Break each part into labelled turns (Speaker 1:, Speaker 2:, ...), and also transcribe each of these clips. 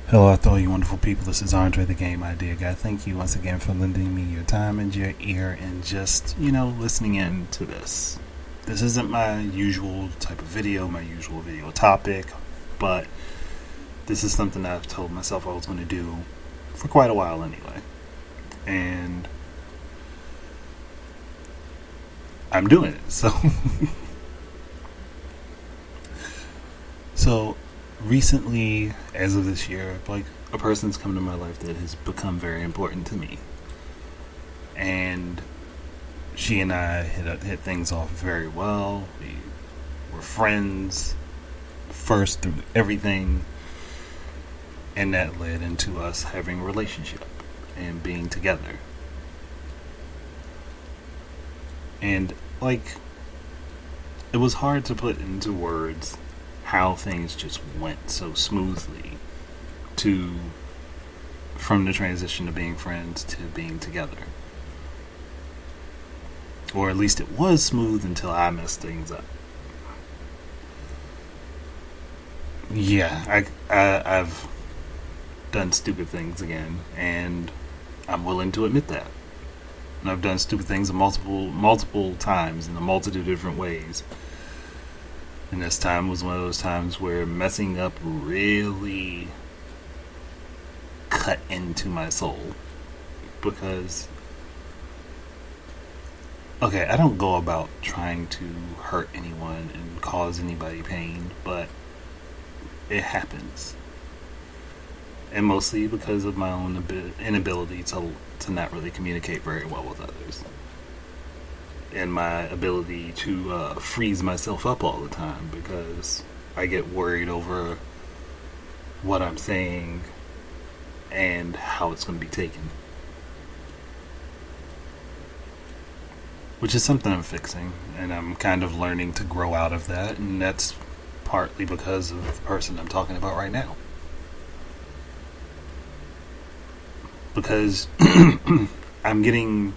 Speaker 1: Hello, to all you wonderful people. This is Andre, the Game Idea Guy. Thank you once again for lending me your time and your ear and just, listening in to this. This isn't my usual type of video, my usual video topic, but this is something I've told myself I was going to do for quite a while anyway. And I'm doing it, So recently, as of this year, a person's come to my life that has become very important to me. And she and I hit things off very well. We were friends first through everything, and that led into us having a relationship and being together. And it was hard to put into words how things just went so smoothly from the transition to being friends to being together. Or at least it was smooth until I messed things up. Yeah, I've done stupid things again, and I'm willing to admit that. And I've done stupid things multiple times in a multitude of different ways. And this time was one of those times where messing up really cut into my soul. Because, I don't go about trying to hurt anyone and cause anybody pain, but it happens. And mostly because of my own inability to not really communicate very well with others. And my ability to freeze myself up all the time because I get worried over what I'm saying and how it's going to be taken. Which is something I'm fixing, and I'm kind of learning to grow out of that, and that's partly because of the person I'm talking about right now. Because I'm getting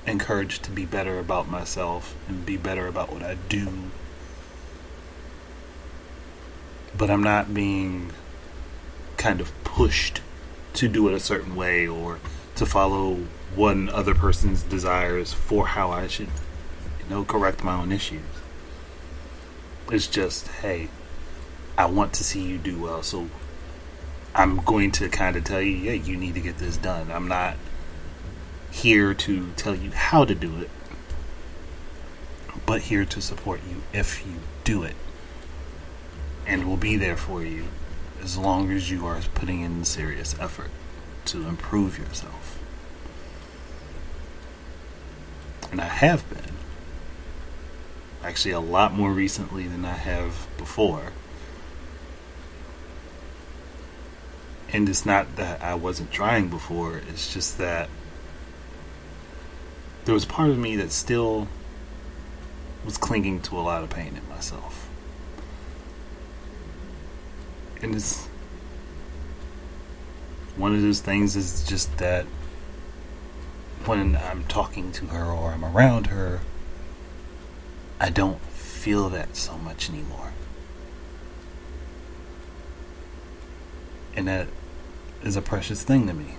Speaker 1: encouraged to be better about myself and be better about what I do, but I'm not being kind of pushed to do it a certain way or to follow one other person's desires for how I should, correct my own issues. It's just, hey, I want to see you do well, so I'm going to kind of tell you, yeah, you need to get this done. I'm not here to tell you how to do it, but here to support you if you do it, and will be there for you as long as you are putting in serious effort to improve yourself. And I have been, actually a lot more recently than I have before. And it's not that I wasn't trying before, it's just that there was part of me that still was clinging to a lot of pain in myself. And it's one of those things is just that when I'm talking to her or I'm around her, I don't feel that so much anymore. And that is a precious thing to me.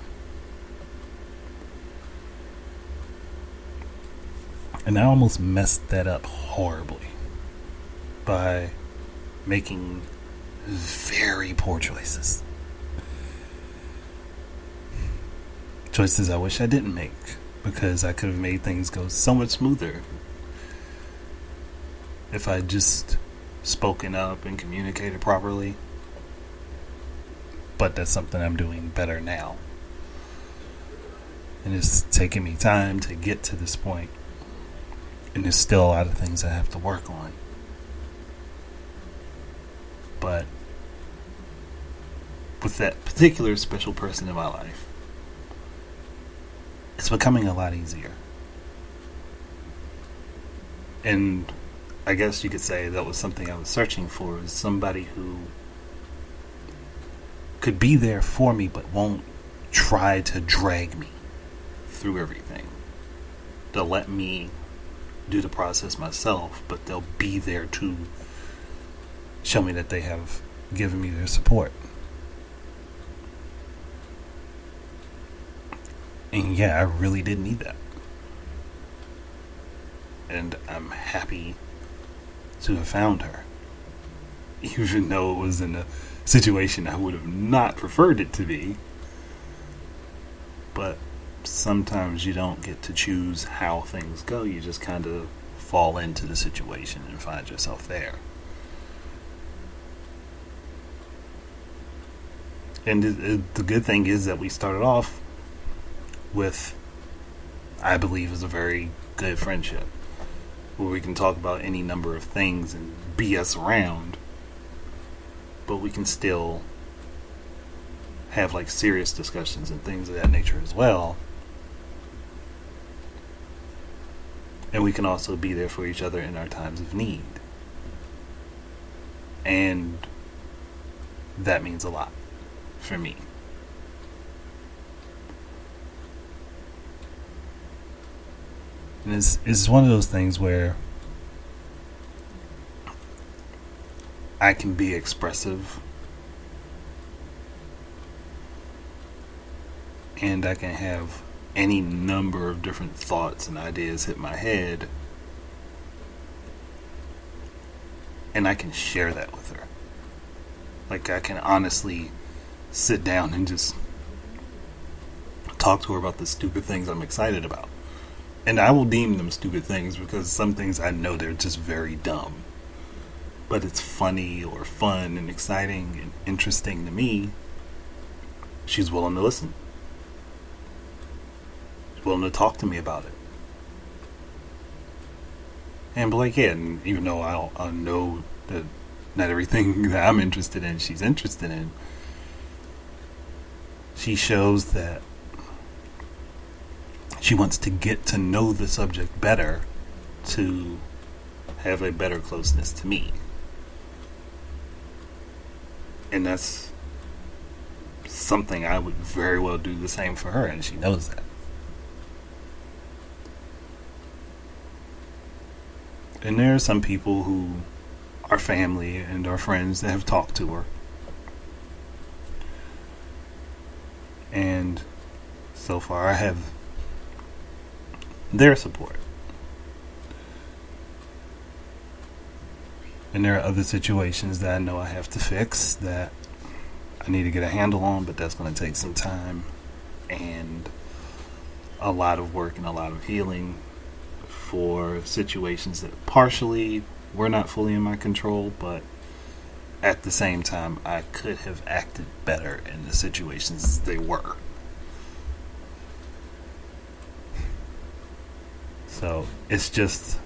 Speaker 1: And I almost messed that up horribly by making very poor choices. Choices I wish I didn't make, because I could have made things go so much smoother if I just spoken up and communicated properly. But that's something I'm doing better now. And it's taken me time to get to this point. And there's still a lot of things I have to work on. But with that particular special person in my life, it's becoming a lot easier. And I guess you could say that was something I was searching for, is somebody who could be there for me but won't try to drag me through everything. They'll let me do the process myself, but they'll be there to show me that they have given me their support. And yeah, I really did need that. And I'm happy to have found her. Even though it was in a situation I would have not preferred it to be. But sometimes you don't get to choose how things go. You just kind of fall into the situation and find yourself there. And the good thing is that we started off with, I believe, is a very good friendship, where we can talk about any number of things and BS around, but we can still have like serious discussions and things of that nature as well. And we can also be there for each other in our times of need. And that means a lot for me. And it's one of those things where I can be expressive and I can have any number of different thoughts and ideas hit my head, and I can share that with her. Like, I can honestly sit down and just talk to her about the stupid things I'm excited about. And I will deem them stupid things because some things I know they're just very dumb. But it's funny or fun and exciting and interesting to me. She's willing to listen. She's willing to talk to me about it. And be like, yeah, and even though I know that not everything that I'm interested in, she's interested in, she shows that she wants to get to know the subject better to have a better closeness to me. And that's something I would very well do the same for her, and she knows that. And there are some people who are family and are friends that have talked to her. And so far I have their support. And there are other situations that I know I have to fix, that I need to get a handle on, but that's going to take some time and a lot of work and a lot of healing for situations that partially were not fully in my control, but at the same time I could have acted better in the situations as they were. So it's just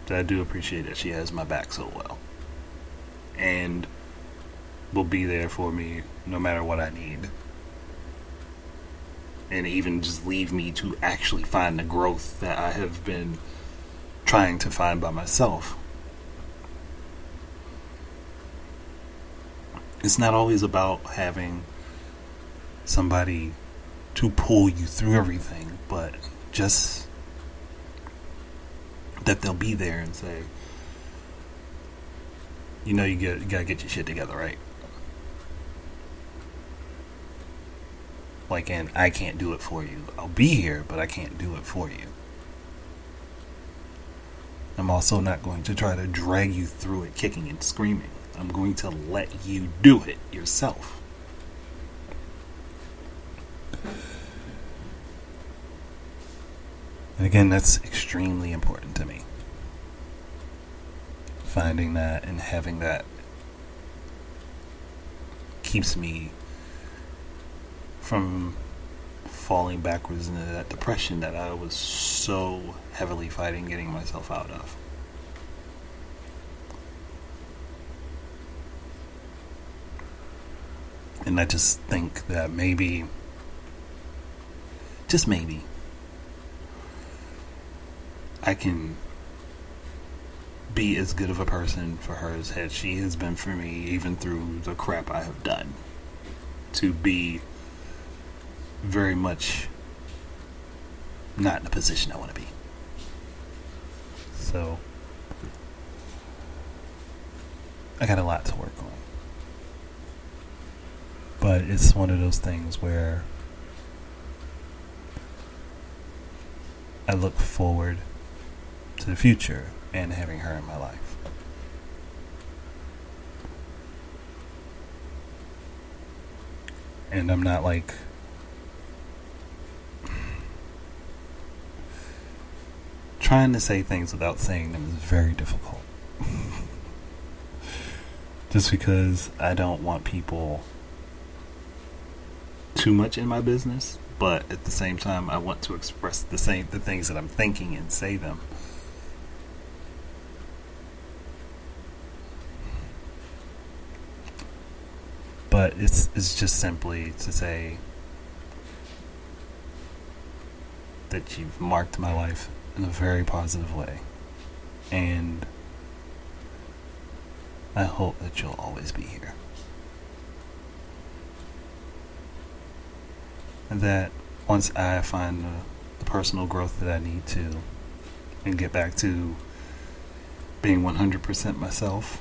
Speaker 1: that I do appreciate that she has my back so well and will be there for me no matter what I need, and even just leave me to actually find the growth that I have been trying to find by myself. It's not always about having somebody to pull you through everything, but just that they'll be there and say, you gotta get your shit together, right? Like, and I can't do it for you. I'll be here, but I can't do it for you. I'm also not going to try to drag you through it kicking and screaming. I'm going to let you do it yourself. And again, that's extremely important to me. Finding that and having that keeps me from falling backwards into that depression that I was so heavily fighting getting myself out of. And I just think that maybe, just maybe, I can be as good of a person for her as she has been for me, even through the crap I have done. To be very much not in the position I want to be. So, I got a lot to work on. But it's one of those things where I look forward to the future and having her in my life. And I'm not like trying to say things without saying them is very difficult. Just because I don't want people too much in my business, but at the same time I want to express the things that I'm thinking and say them. But it's just simply to say that you've marked my life in a very positive way, and I hope that you'll always be here. And that once I find the personal growth that I need to and get back to being 100% myself,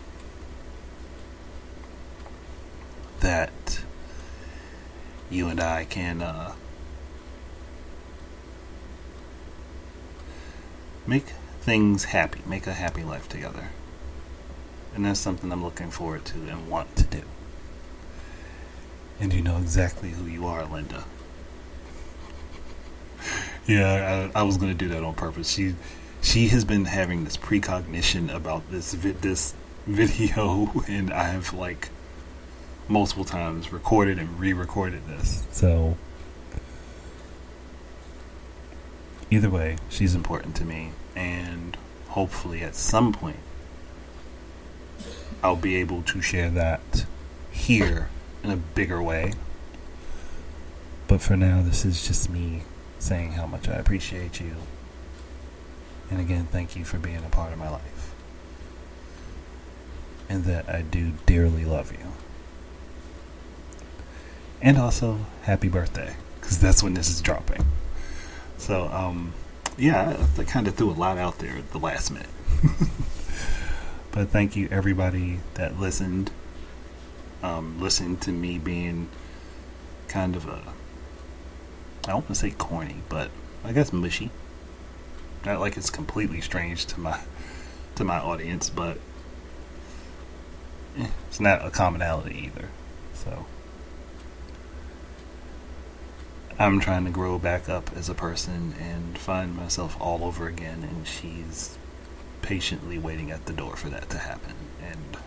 Speaker 1: that you and I can make things happy, make a happy life together. And that's something I'm looking forward to and want to do. And you know exactly who you are, Linda. Yeah, I was going to do that on purpose. She has been having this precognition about this video, and I have like multiple times recorded and re-recorded this. So either way, she's important to me, and hopefully at some point I'll be able to share that here in a bigger way. But for now, this is just me saying how much I appreciate you. And again, thank you for being a part of my life. And that I do dearly love you. And also, happy birthday, because that's when this is dropping. So, yeah, I kind of threw a lot out there at the last minute. But thank you, everybody that listened. Listened to me being kind of I don't want to say corny, but I guess mushy. Not like it's completely strange to my audience, but it's not a commonality either. So I'm trying to grow back up as a person and find myself all over again, and she's patiently waiting at the door for that to happen. And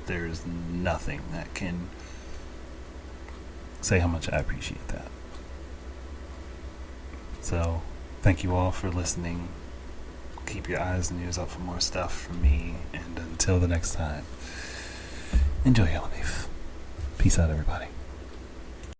Speaker 1: there's nothing that can say how much I appreciate that. So thank you all for listening. Keep your eyes and ears out for more stuff from me, and until the next time, enjoy your life. Peace out, everybody.